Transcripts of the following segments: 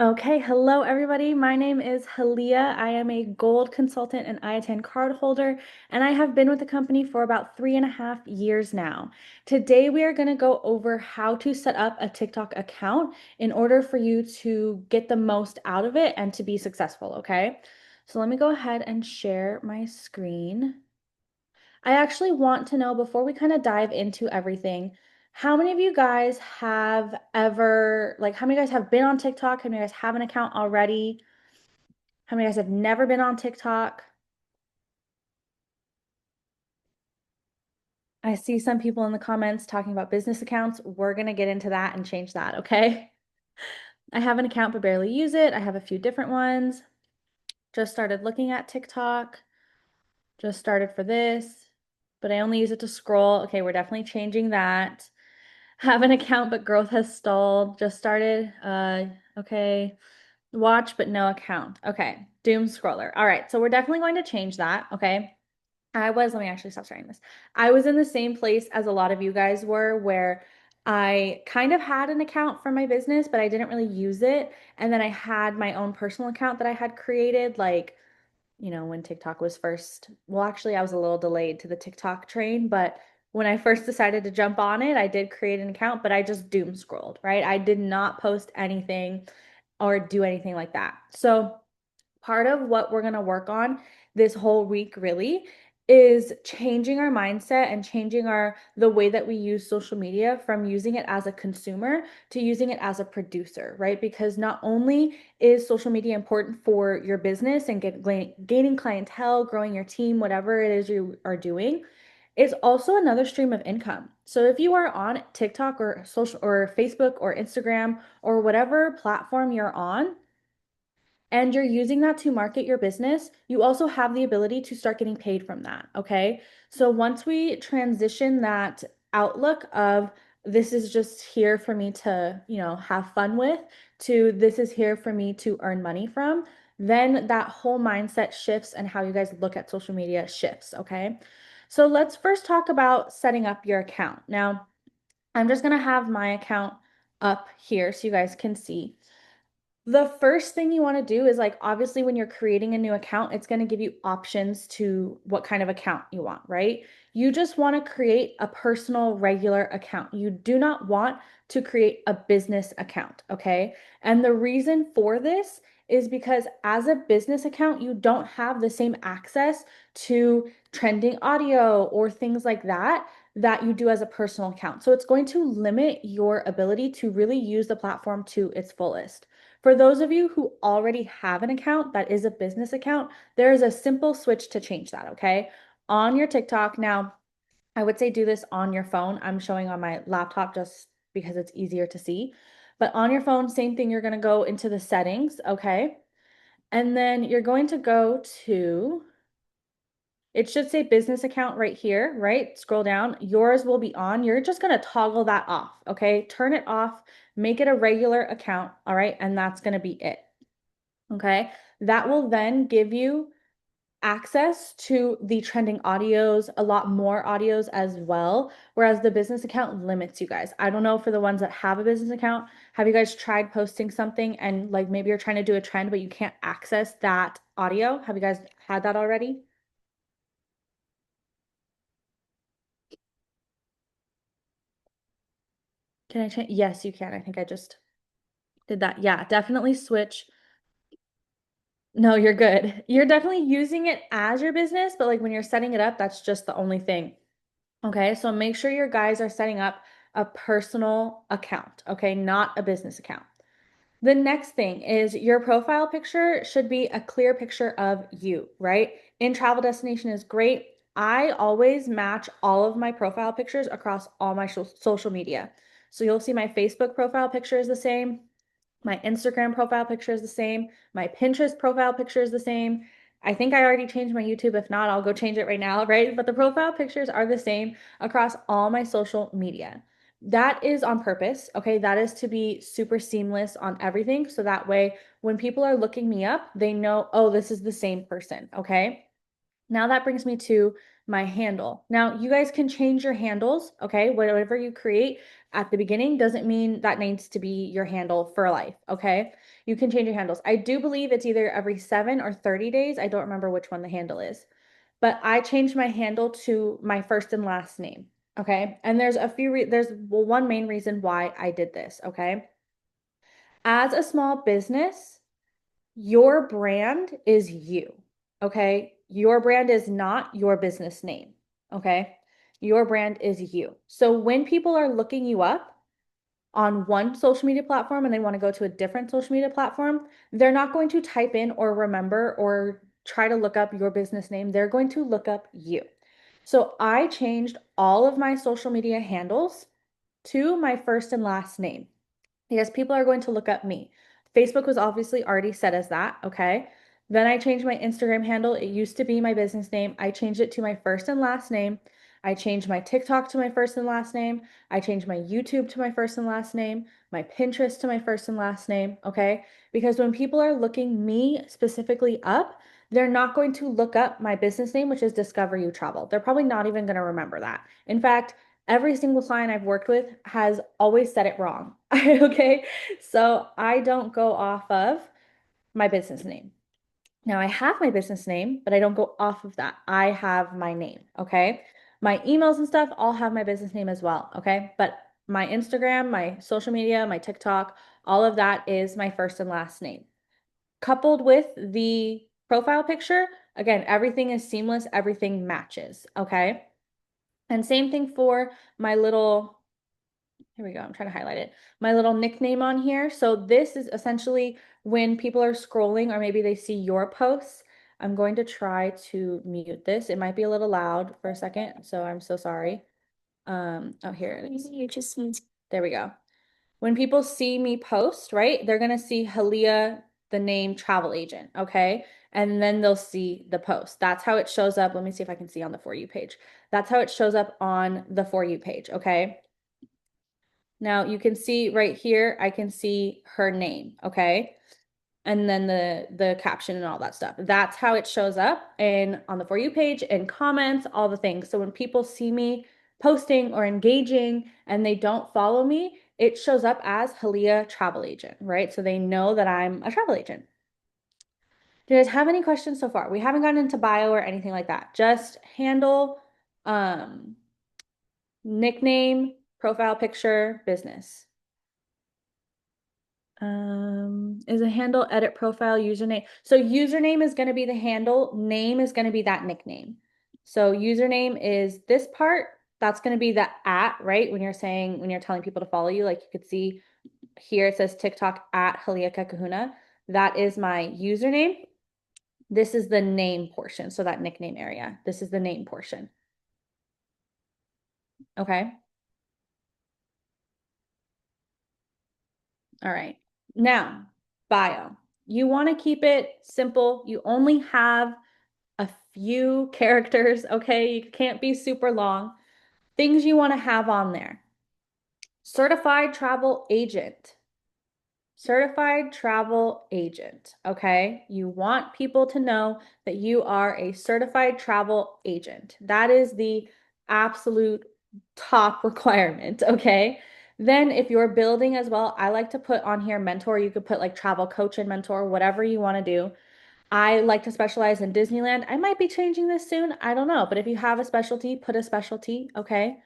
Okay, hello everybody. My name is Halia. I am a gold consultant and IATN card holder, and I have been with the company for about 3.5 years now. Today, we are going to go over how to set up a TikTok account in order for you to get the most out of it and to be successful, okay? So let me go ahead and share my screen. I actually want to know before we kind of dive into everything, how many of you guys have ever, like, how many of you guys have been on TikTok? How many of you guys have an account already? How many of you guys have never been on TikTok? I see some people in the comments talking about business accounts. We're going to get into that and change that, okay? I have an account but barely use it. I have a few different ones. Just started looking at TikTok. Just started for this, but I only use it to scroll. Okay, we're definitely changing that. Have an account, but growth has stalled. Just started. Okay. Watch, but no account. Okay. Doom scroller. All right. So we're definitely going to change that. Okay. Let me actually stop sharing this. I was in the same place as a lot of you guys were, where I kind of had an account for my business, but I didn't really use it. And then I had my own personal account that I had created, like, when TikTok was first, well, actually, I was a little delayed to the TikTok train, but when I first decided to jump on it, I did create an account, but I just doom scrolled, right? I did not post anything or do anything like that. So, part of what we're going to work on this whole week really is changing our mindset and changing the way that we use social media from using it as a consumer to using it as a producer, right? Because not only is social media important for your business and gaining clientele, growing your team, whatever it is you are doing, it's also another stream of income. So if you are on TikTok or social or Facebook or Instagram or whatever platform you're on, and you're using that to market your business, you also have the ability to start getting paid from that. Okay. So once we transition that outlook of this is just here for me to, have fun with, to this is here for me to earn money from, then that whole mindset shifts and how you guys look at social media shifts. Okay. So let's first talk about setting up your account. Now, I'm just going to have my account up here so you guys can see. The first thing you want to do is, like, obviously when you're creating a new account, it's going to give you options to what kind of account you want, right? You just want to create a personal regular account. You do not want to create a business account, okay? And the reason for this is because as a business account, you don't have the same access to trending audio or things like that you do as a personal account. So it's going to limit your ability to really use the platform to its fullest. For those of you who already have an account that is a business account, there is a simple switch to change that, okay? On your TikTok, now, I would say do this on your phone. I'm showing on my laptop just because it's easier to see. But on your phone, same thing, you're going to go into the settings, okay? And then you're going to go to, it should say business account right here, right? Scroll down. Yours will be on. You're just going to toggle that off, okay? Turn it off, make it a regular account, all right? And that's going to be it. Okay. That will then give you access to the trending audios, a lot more audios as well. Whereas the business account limits you guys. I don't know for the ones that have a business account, have you guys tried posting something and, like, maybe you're trying to do a trend, but you can't access that audio? Have you guys had that already? Can I change? Yes, you can. I think I just did that. Yeah, definitely switch. No, you're good. You're definitely using it as your business, but like when you're setting it up, that's just the only thing. Okay, so make sure your guys are setting up a personal account, okay, not a business account. The next thing is your profile picture should be a clear picture of you, right? In travel destination is great. I always match all of my profile pictures across all my social media. So you'll see my Facebook profile picture is the same. My Instagram profile picture is the same. My Pinterest profile picture is the same. I think I already changed my YouTube. If not, I'll go change it right now, right? But the profile pictures are the same across all my social media. That is on purpose, okay? That is to be super seamless on everything. So that way, when people are looking me up, they know, oh, this is the same person, okay? Now that brings me to my handle. Now, you guys can change your handles, okay? Whatever you create at the beginning doesn't mean that needs to be your handle for life, okay? You can change your handles. I do believe it's either every 7 or 30 days. I don't remember which one the handle is. But I changed my handle to my first and last name, okay? And there's a few there's one main reason why I did this, okay? As a small business, your brand is you, okay? Your brand is not your business name, okay? Your brand is you. So when people are looking you up on one social media platform and they want to go to a different social media platform, they're not going to type in or remember or try to look up your business name. They're going to look up you. So I changed all of my social media handles to my first and last name because people are going to look up me. Facebook was obviously already set as that, okay? Then I changed my Instagram handle. It used to be my business name. I changed it to my first and last name. I changed my TikTok to my first and last name. I changed my YouTube to my first and last name, my Pinterest to my first and last name, okay? Because when people are looking me specifically up, they're not going to look up my business name, which is Discover You Travel. They're probably not even going to remember that. In fact, every single client I've worked with has always said it wrong. Okay. So I don't go off of my business name. Now I have my business name, but I don't go off of that. I have my name. Okay. My emails and stuff all have my business name as well. Okay. But my Instagram, my social media, my TikTok, all of that is my first and last name. Coupled with the profile picture, again, everything is seamless, everything matches. Okay. And same thing for my little, here we go, I'm trying to highlight it, my little nickname on here. So this is essentially when people are scrolling or maybe they see your posts. I'm going to try to mute this. It might be a little loud for a second, so I'm so sorry. Oh, here it is. You just need to... There we go. When people see me post, right, they're gonna see Halia, the name travel agent, okay? And then they'll see the post. That's how it shows up. Let me see if I can see on the For You page. That's how it shows up on the For You page, okay? Now you can see right here, I can see her name, okay? And then the caption and all that stuff. That's how it shows up and on the For You page and comments, all the things. So when people see me posting or engaging and they don't follow me, it shows up as Halia Travel Agent, right? So they know that I'm a travel agent. Do you guys have any questions so far? We haven't gotten into bio or anything like that. Just handle, um, nickname, profile picture, business. Is a handle, edit profile, username. So username is going to be the handle, name is going to be that nickname. So username is this part, that's going to be the at, right? When you're saying, when you're telling people to follow you, like you could see here, it says TikTok at Halia Kahuna. That is my username. This is the name portion. So that nickname area, this is the name portion. Okay. All right. Now, bio. You want to keep it simple. You only have a few characters, okay? You can't be super long. Things you want to have on there. Certified travel agent. Certified travel agent, okay? You want people to know that you are a certified travel agent. That is the absolute top requirement, okay? Then if you're building as well, I like to put on here mentor. You could put like travel coach and mentor, whatever you want to do. I like to specialize in Disneyland. I might be changing this soon. I don't know. But if you have a specialty, put a specialty, okay?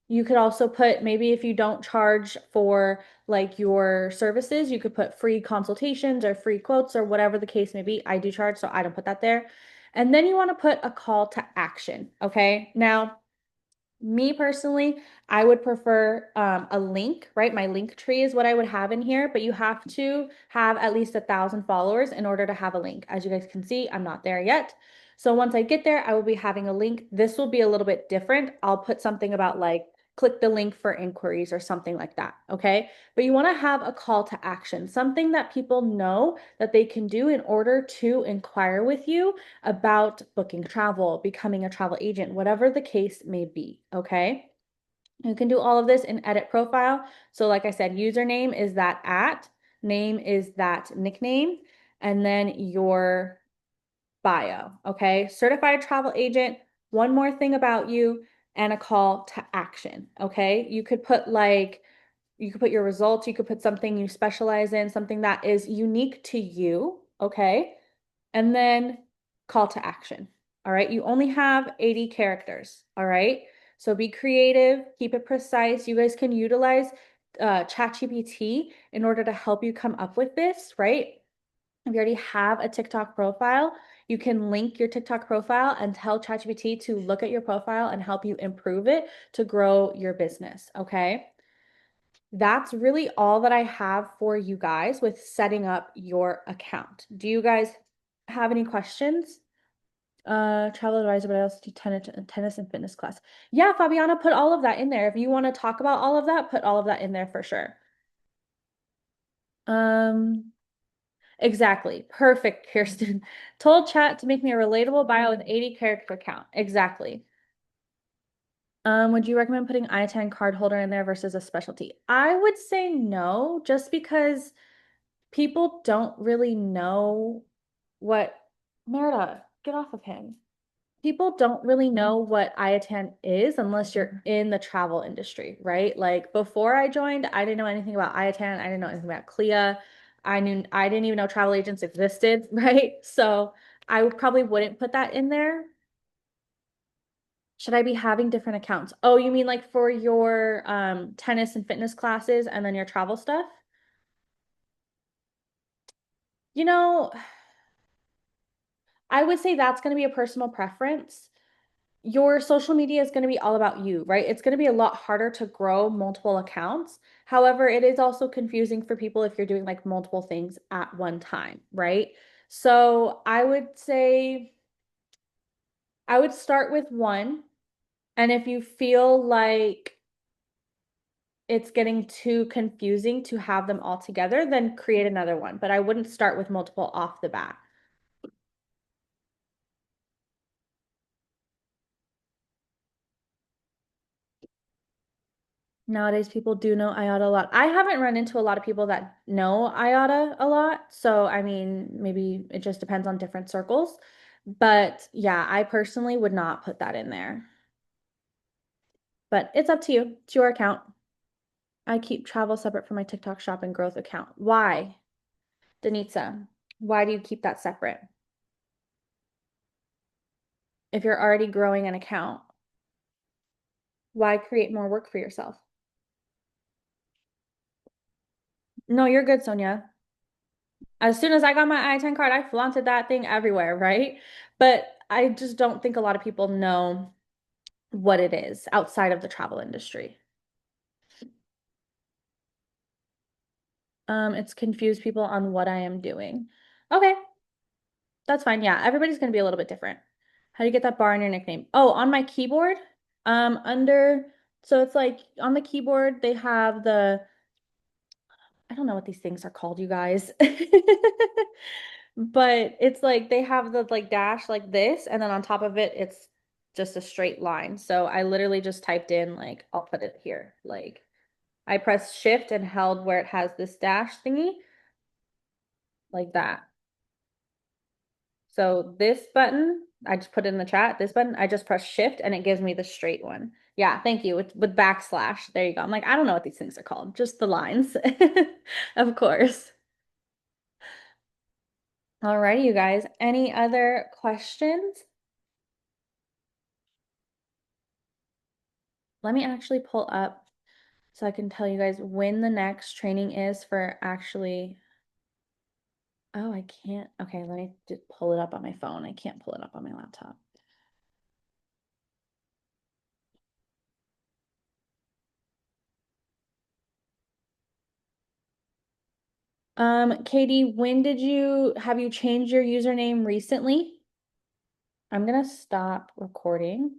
You could also put, maybe if you don't charge for like your services, you could put free consultations or free quotes or whatever the case may be. I do charge, so I don't put that there. And then you want to put a call to action, okay? Now, me personally, I would prefer a link, right? My link tree is what I would have in here, but you have to have at least 1,000 followers in order to have a link. As you guys can see, I'm not there yet. So once I get there, I will be having a link. This will be a little bit different. I'll put something about like, click the link for inquiries or something like that, okay? But you want to have a call to action, something that people know that they can do in order to inquire with you about booking travel, becoming a travel agent, whatever the case may be, okay? You can do all of this in edit profile. So like I said, username is that at, name is that nickname, and then your bio, okay? Certified travel agent, one more thing about you, and a call to action. Okay. You could put your results, you could put something you specialize in, something that is unique to you. Okay. And then call to action. All right. You only have 80 characters. All right. So be creative, keep it precise. You guys can utilize ChatGPT in order to help you come up with this, right? If you already have a TikTok profile, you can link your TikTok profile and tell ChatGPT to look at your profile and help you improve it to grow your business. Okay. That's really all that I have for you guys with setting up your account. Do you guys have any questions? Travel advisor, but I also do tennis and fitness class. Yeah, Fabiana, put all of that in there. If you want to talk about all of that, put all of that in there for sure. Um, exactly. Perfect, Kirsten. Told chat to make me a relatable bio with 80 character count. Exactly. Would you recommend putting I-10 card holder in there versus a specialty? I would say no, just because people don't really know what Merida, get off of him. People don't really know what IATAN is unless you're in the travel industry, right? Like before I joined, I didn't know anything about IATAN. I didn't know anything about CLIA. I didn't even know travel agents existed, right? So I probably wouldn't put that in there. Should I be having different accounts? Oh, you mean like for your tennis and fitness classes and then your travel stuff? You know, I would say that's going to be a personal preference. Your social media is going to be all about you, right? It's going to be a lot harder to grow multiple accounts. However, it is also confusing for people if you're doing like multiple things at one time, right? So I would say I would start with one. And if you feel like it's getting too confusing to have them all together, then create another one. But I wouldn't start with multiple off the bat. Nowadays, people do know IATA a lot. I haven't run into a lot of people that know IATA a lot. So, I mean, maybe it just depends on different circles. But yeah, I personally would not put that in there. But it's up to you. It's your account. I keep travel separate from my TikTok shop and growth account. Why, Denitsa? Why do you keep that separate? If you're already growing an account, why create more work for yourself? No, you're good, Sonia. As soon as I got my I-10 card, I flaunted that thing everywhere, right? But I just don't think a lot of people know what it is outside of the travel industry. It's confused people on what I am doing. Okay, that's fine. Yeah, everybody's gonna be a little bit different. How do you get that bar in your nickname? Oh, on my keyboard, under, so it's like on the keyboard, they have I don't know what these things are called, you guys. But it's like they have the like dash like this, and then on top of it, it's just a straight line. So I literally just typed in like, I'll put it here. Like I pressed shift and held where it has this dash thingy, like that. So this button, I just put it in the chat. This button, I just press shift and it gives me the straight one. Yeah, thank you. With backslash. There you go. I'm like, I don't know what these things are called, just the lines. Of course. All righty, you guys. Any other questions? Let me actually pull up so I can tell you guys when the next training is for actually. Oh, I can't. Okay, let me just pull it up on my phone. I can't pull it up on my laptop. Katie, when did have you changed your username recently? I'm gonna stop recording.